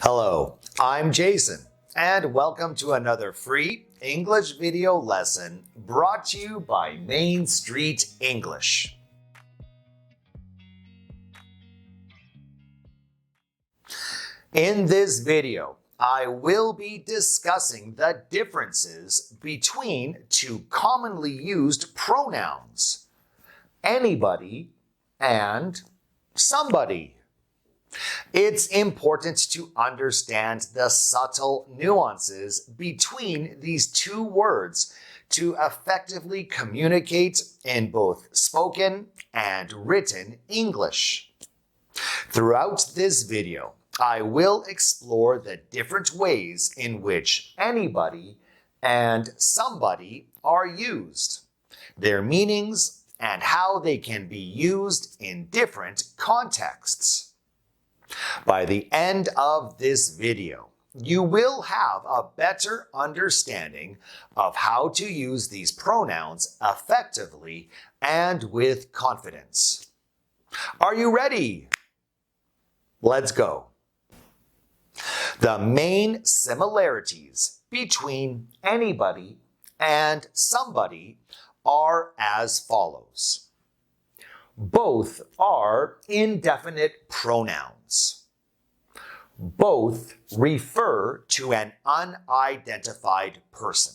Hello, I'm Jason, and welcome to another free English video lesson brought to you by Main Street English. In this video, I will be discussing the differences between two commonly used pronouns, anybody and somebody. It's important to understand the subtle nuances between these two words to effectively communicate in both spoken and written English. Throughout this video, I will explore the different ways in which anybody and somebody are used, their meanings, and how they can be used in different contexts. By the end of this video, you will have a better understanding of how to use these pronouns effectively and with confidence. Are you ready? Let's go. The main similarities between anybody and somebody are as follows. Both are indefinite pronouns. Both refer to an unidentified person.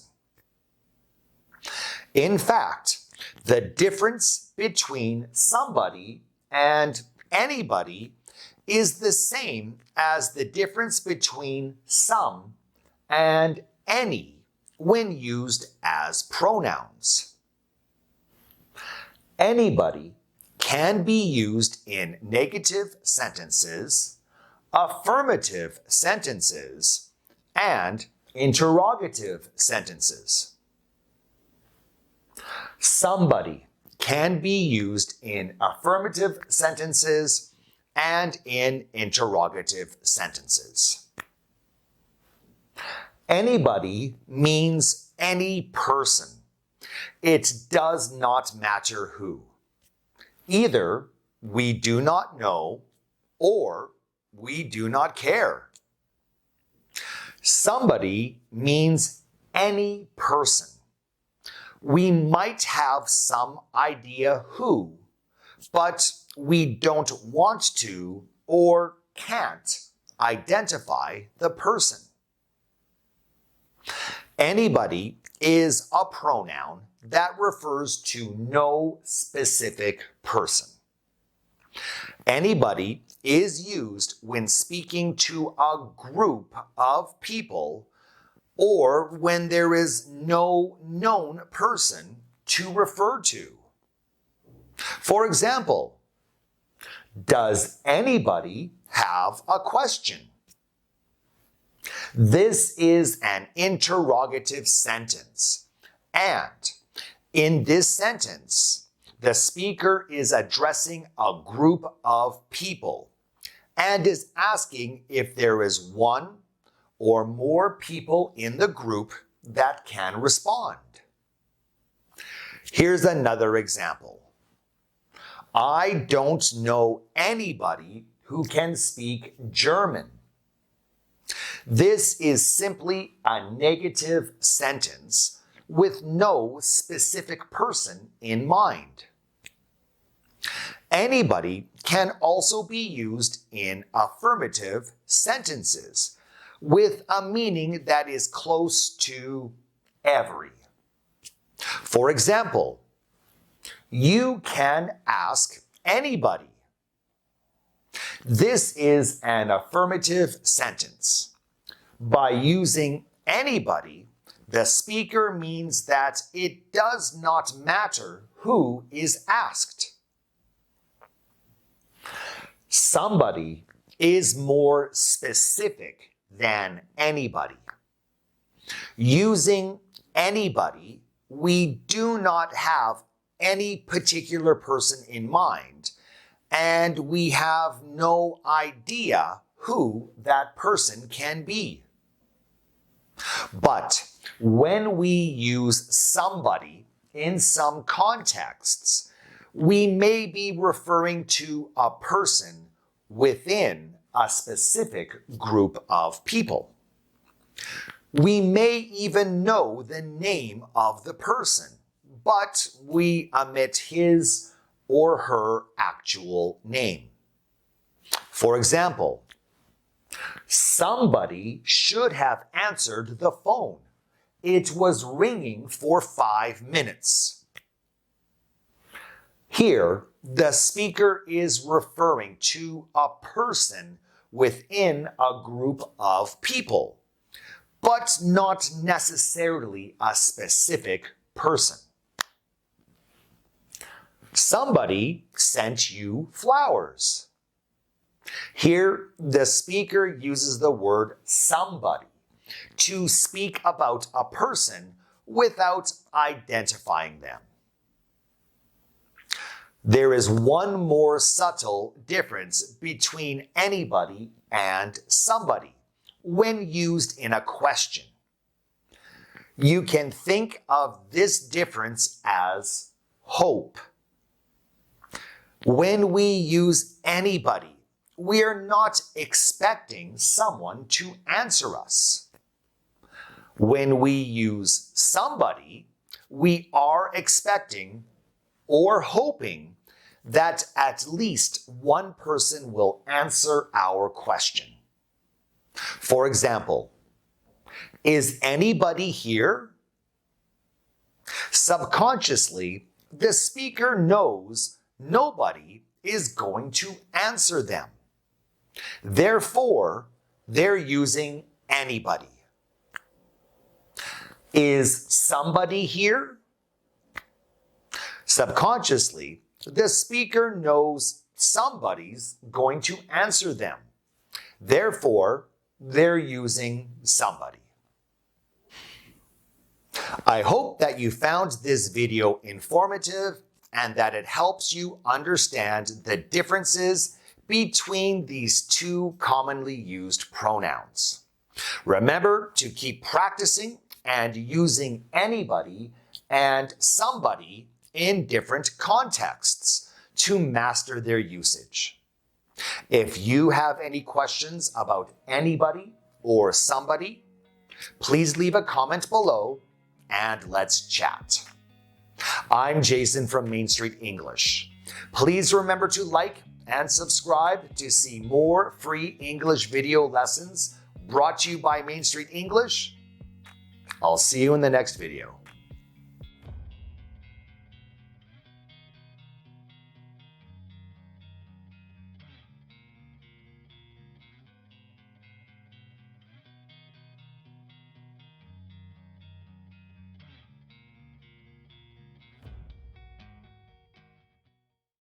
In fact, the difference between somebody and anybody is the same as the difference between some and any when used as pronouns. Anybody can be used in negative sentences, affirmative sentences, and interrogative sentences. Somebody can be used in affirmative sentences and in interrogative sentences. Anybody means any person. It does not matter who. Either we do not know or we do not care. Somebody means any person. We might have some idea who, but we don't want to or can't identify the person. Anybody is a pronoun that refers to no specific person. Anybody is used when speaking to a group of people or when there is no known person to refer to. For example, does anybody have a question? This is an interrogative sentence, and in this sentence, the speaker is addressing a group of people and is asking if there is one or more people in the group that can respond. Here's another example. I don't know anybody who can speak German. This is simply a negative sentence with no specific person in mind. Anybody can also be used in affirmative sentences with a meaning that is close to every. For example, you can ask anybody. This is an affirmative sentence. By using anybody, the speaker means that it does not matter who is asked. Somebody is more specific than anybody. Using anybody, we do not have any particular person in mind, and we have no idea who that person can be. But when we use somebody in some contexts, we may be referring to a person within a specific group of people. We may even know the name of the person, but we omit his or her actual name. For example, somebody should have answered the phone. It was ringing for 5 minutes. Here, the speaker is referring to a person within a group of people, but not necessarily a specific person. Somebody sent you flowers. Here, the speaker uses the word somebody to speak about a person without identifying them. There is one more subtle difference between anybody and somebody when used in a question. You can think of this difference as hope. When we use anybody, we are not expecting someone to answer us. When we use somebody, we are expecting or hoping that at least one person will answer our question. For example, is anybody here? Subconsciously, the speaker knows nobody is going to answer them. Therefore, they're using anybody. Is somebody here? Subconsciously, the speaker knows somebody's going to answer them. Therefore, they're using somebody. I hope that you found this video informative and that it helps you understand the differences between these two commonly used pronouns. Remember to keep practicing and using anybody and somebody in different contexts to master their usage. If you have any questions about anybody or somebody, please leave a comment below and let's chat. I'm Jason from Main Street English. Please remember to like and subscribe to see more free English video lessons brought to you by Main Street English. I'll see you in the next video.